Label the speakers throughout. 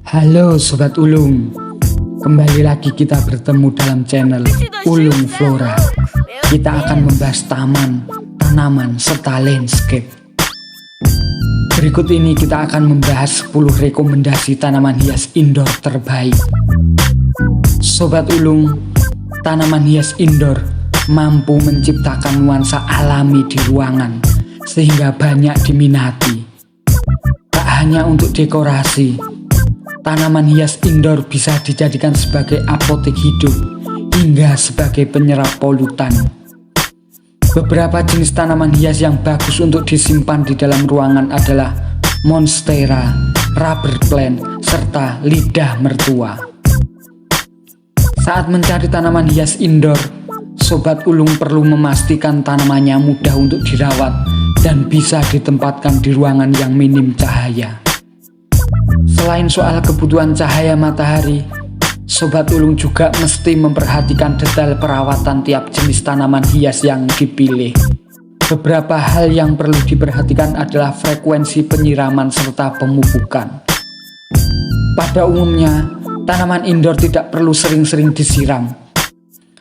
Speaker 1: Halo Sobat Ulung, kembali lagi kita bertemu dalam channel Ulung Flora. Kita akan membahas taman, tanaman, serta landscape. Berikut ini kita akan membahas 10 rekomendasi tanaman hias indoor terbaik. Sobat Ulung, tanaman hias indoor mampu menciptakan nuansa alami di ruangan sehingga banyak diminati. Tak hanya untuk dekorasi, tanaman hias indoor bisa dijadikan sebagai apotek hidup hingga sebagai penyerap polutan. Beberapa jenis tanaman hias yang bagus untuk disimpan di dalam ruangan adalah monstera, rubber plant, serta lidah mertua. Saat mencari tanaman hias indoor, Sobat Ulung perlu memastikan tanamannya mudah untuk dirawat dan bisa ditempatkan di ruangan yang minim cahaya. Selain soal kebutuhan cahaya matahari, Sobat Ulung juga mesti memperhatikan detail perawatan tiap jenis tanaman hias yang dipilih. Beberapa hal yang perlu diperhatikan adalah frekuensi penyiraman serta pemupukan. Pada umumnya, tanaman indoor tidak perlu sering-sering disiram.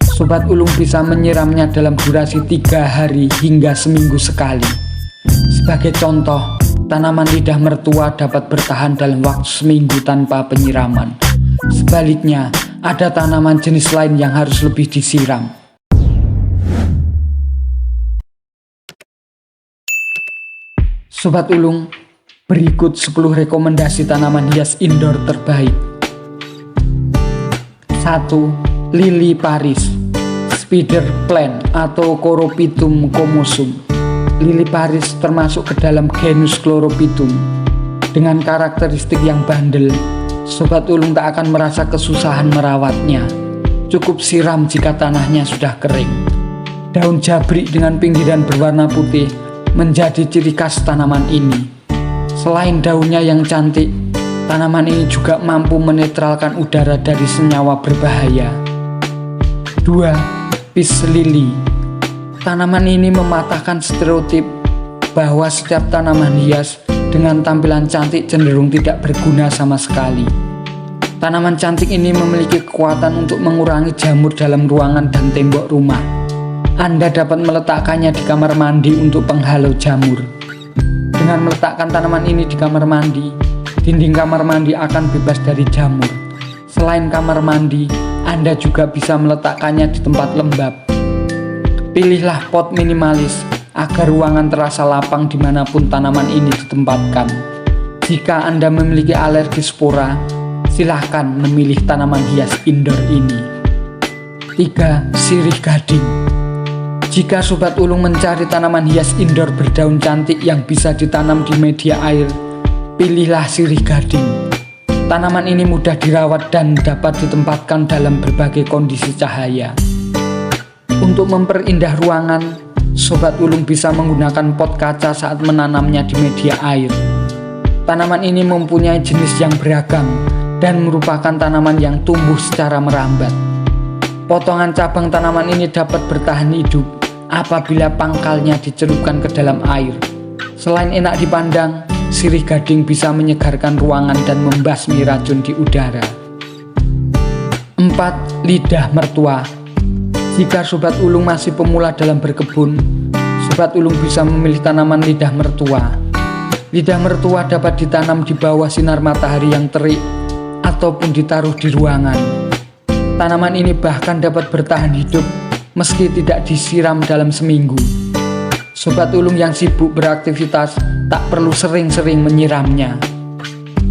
Speaker 1: Sobat Ulung bisa menyiramnya dalam durasi 3 hari hingga seminggu sekali. Sebagai contoh, tanaman lidah mertua dapat bertahan dalam waktu seminggu tanpa penyiraman. Sebaliknya, ada tanaman jenis lain yang harus lebih disiram. Sobat Ulung, berikut 10 rekomendasi tanaman hias indoor terbaik. 1. Lili Paris, spider plant atau Corophytum comosum. Lili Paris termasuk ke dalam genus Chlorophytum. Dengan karakteristik yang bandel, Sobat Ulung tak akan merasa kesusahan merawatnya. Cukup siram jika tanahnya sudah kering. Daun jabrik dengan pinggiran berwarna putih menjadi ciri khas tanaman ini. Selain daunnya yang cantik, tanaman ini juga mampu menetralkan udara dari senyawa berbahaya. 2. Peace lily. Tanaman ini mematahkan stereotip bahwa setiap tanaman hias dengan tampilan cantik cenderung tidak berguna sama sekali. Tanaman cantik ini memiliki kekuatan untuk mengurangi jamur dalam ruangan dan tembok rumah. Anda dapat meletakkannya di kamar mandi untuk penghalau jamur. Dengan meletakkan tanaman ini di kamar mandi, dinding kamar mandi akan bebas dari jamur. Selain kamar mandi, Anda juga bisa meletakkannya di tempat lembab. Pilihlah pot minimalis agar ruangan terasa lapang dimanapun tanaman ini ditempatkan. Jika Anda memiliki alergi spora, silahkan memilih tanaman hias indoor ini. 3. Sirih gading. Jika Sobat Ulung mencari tanaman hias indoor berdaun cantik yang bisa ditanam di media air, pilihlah sirih gading. Tanaman ini mudah dirawat dan dapat ditempatkan dalam berbagai kondisi cahaya. Untuk memperindah ruangan, Sobat Ulung bisa menggunakan pot kaca saat menanamnya di media air. Tanaman ini mempunyai jenis yang beragam dan merupakan tanaman yang tumbuh secara merambat. Potongan cabang tanaman ini dapat bertahan hidup apabila pangkalnya dicelupkan ke dalam air. Selain enak dipandang, sirih gading bisa menyegarkan ruangan dan membasmi racun di udara. 4. Lidah mertua. Jika Sobat Ulung masih pemula dalam berkebun, Sobat Ulung bisa memilih tanaman lidah mertua. Lidah mertua dapat ditanam di bawah sinar matahari yang terik ataupun ditaruh di ruangan. Tanaman ini bahkan dapat bertahan hidup meski tidak disiram dalam seminggu. Sobat Ulung yang sibuk beraktivitas tak perlu sering-sering menyiramnya.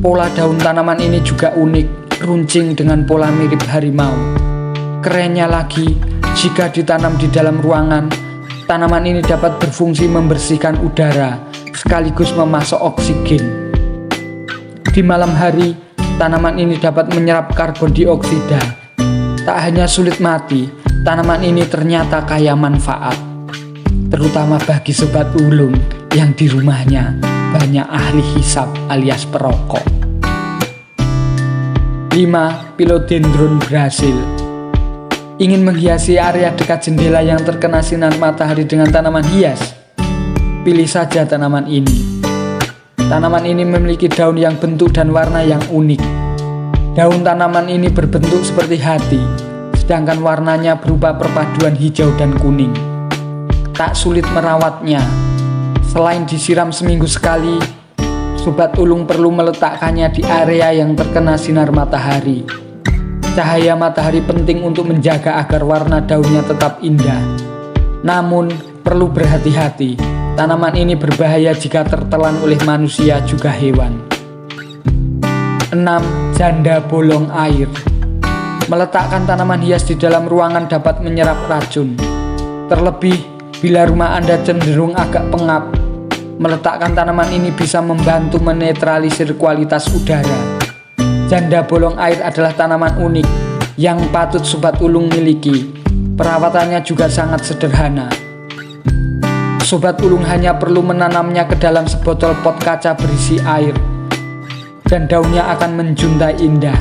Speaker 1: Pola daun tanaman ini juga unik, runcing dengan pola mirip harimau. Kerennya lagi, jika ditanam di dalam ruangan, tanaman ini dapat berfungsi membersihkan udara sekaligus memasok oksigen. Di malam hari, tanaman ini dapat menyerap karbon dioksida. Tak hanya sulit mati, tanaman ini ternyata kaya manfaat, terutama bagi Sobat Ulung yang di rumahnya banyak ahli hisap alias perokok. 5. Philodendron Brazil. Ingin menghiasi area dekat jendela yang terkena sinar matahari dengan tanaman hias? Pilih saja tanaman ini. Tanaman ini memiliki daun yang bentuk dan warna yang unik. Daun tanaman ini berbentuk seperti hati, sedangkan warnanya berupa perpaduan hijau dan kuning. Tak sulit merawatnya. Selain disiram seminggu sekali, Sobat Ulung perlu meletakkannya di area yang terkena sinar matahari. Cahaya matahari penting untuk menjaga agar warna daunnya tetap indah. Namun, perlu berhati-hati. Tanaman ini berbahaya jika tertelan oleh manusia juga hewan. 6. Janda bolong air. Meletakkan tanaman hias di dalam ruangan dapat menyerap racun. Terlebih, bila rumah Anda cenderung agak pengap, meletakkan tanaman ini bisa membantu menetralisir kualitas udara. Janda bolong air adalah tanaman unik yang patut Sobat Ulung miliki. Perawatannya juga sangat sederhana. Sobat Ulung hanya perlu menanamnya ke dalam sebotol pot kaca berisi air, dan daunnya akan menjuntai indah.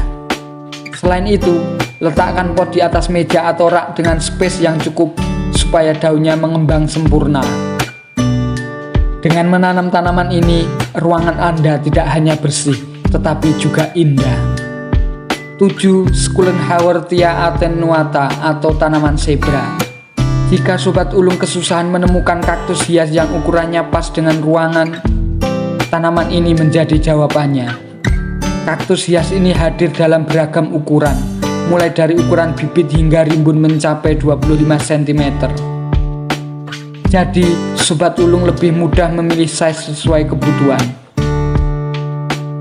Speaker 1: Selain itu, letakkan pot di atas meja atau rak dengan space yang cukup supaya daunnya mengembang sempurna. Dengan menanam tanaman ini, ruangan Anda tidak hanya bersih, tetapi juga indah. 7. Sculenhaworthia attenuata atau tanaman zebra. Jika Sobat Ulung kesusahan menemukan kaktus hias yang ukurannya pas dengan ruangan, tanaman ini menjadi jawabannya. Kaktus hias ini hadir dalam beragam ukuran, mulai dari ukuran bibit hingga rimbun mencapai 25 cm. Jadi, Sobat Ulung lebih mudah memilih size sesuai kebutuhan.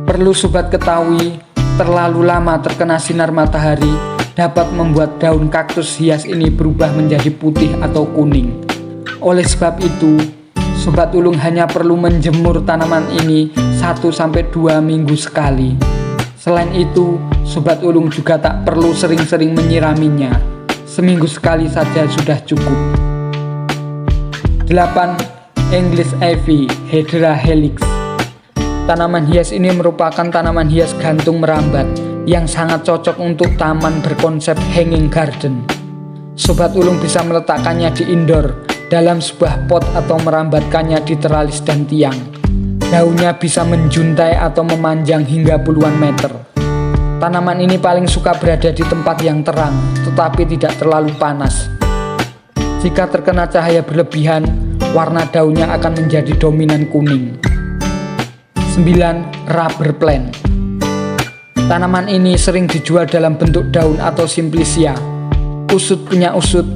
Speaker 1: Perlu Sobat ketahui, terlalu lama terkena sinar matahari dapat membuat daun kaktus hias ini berubah menjadi putih atau kuning. Oleh sebab itu, Sobat Ulung hanya perlu menjemur tanaman ini 1-2 minggu sekali. Selain itu, Sobat Ulung juga tak perlu sering-sering menyiraminya. Seminggu sekali saja sudah cukup. 8. English Ivy Hedera helix. Tanaman hias ini merupakan tanaman hias gantung merambat yang sangat cocok untuk taman berkonsep hanging garden. Sobat Ulung bisa meletakkannya di indoor dalam sebuah pot atau merambatkannya di teralis dan tiang. Daunnya bisa menjuntai atau memanjang hingga puluhan meter. Tanaman ini paling suka berada di tempat yang terang, tetapi tidak terlalu panas. Jika terkena cahaya berlebihan, warna daunnya akan menjadi dominan kuning. 9. Rubber plant. Tanaman ini sering dijual dalam bentuk daun atau simplicia. Usut punya usut,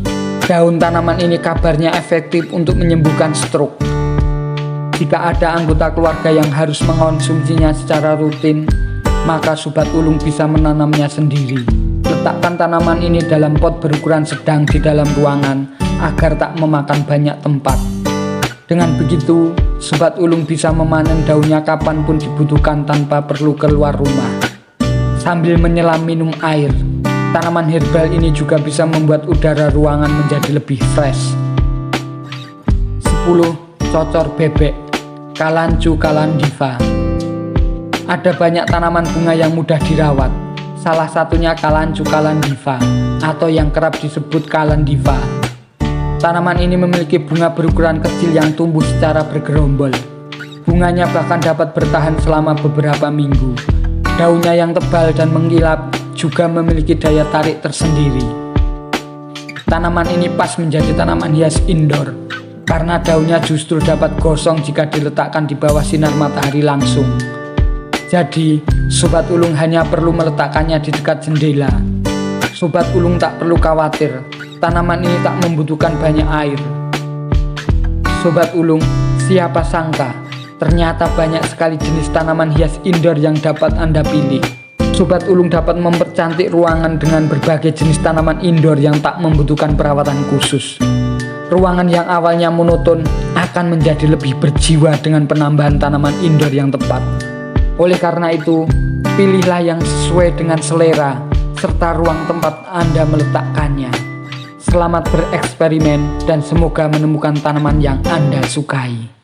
Speaker 1: daun tanaman ini kabarnya efektif untuk menyembuhkan stroke. Jika ada anggota keluarga yang harus mengonsumsinya secara rutin, maka Sobat Ulung bisa menanamnya sendiri. Letakkan tanaman ini dalam pot berukuran sedang di dalam ruangan agar tak memakan banyak tempat. Dengan begitu, Sobat Ulung bisa memanen daunnya kapanpun dibutuhkan tanpa perlu keluar rumah. Sambil menyelam minum air, tanaman herbal ini juga bisa membuat udara ruangan menjadi lebih fresh. 10. Cocor bebek Kalancu calandiva. Ada banyak tanaman bunga yang mudah dirawat. Salah satunya Kalancu calandiva atau yang kerap disebut calandiva. Tanaman ini memiliki bunga berukuran kecil yang tumbuh secara bergerombol. Bunganya bahkan dapat bertahan selama beberapa minggu. Daunnya yang tebal dan mengkilap juga memiliki daya tarik tersendiri. Tanaman ini pas menjadi tanaman hias indoor, karena daunnya justru dapat gosong jika diletakkan di bawah sinar matahari langsung. Jadi, Sobat Ulung hanya perlu meletakkannya di dekat jendela. Sobat Ulung tak perlu khawatir, tanaman ini tak membutuhkan banyak air. Sobat Ulung, siapa sangka ternyata banyak sekali jenis tanaman hias indoor yang dapat Anda pilih. Sobat Ulung dapat mempercantik ruangan dengan berbagai jenis tanaman indoor yang tak membutuhkan perawatan khusus. Ruangan yang awalnya monoton akan menjadi lebih berjiwa dengan penambahan tanaman indoor yang tepat. Oleh karena itu, pilihlah yang sesuai dengan selera serta ruang tempat Anda meletakkannya. Selamat bereksperimen dan semoga menemukan tanaman yang Anda sukai.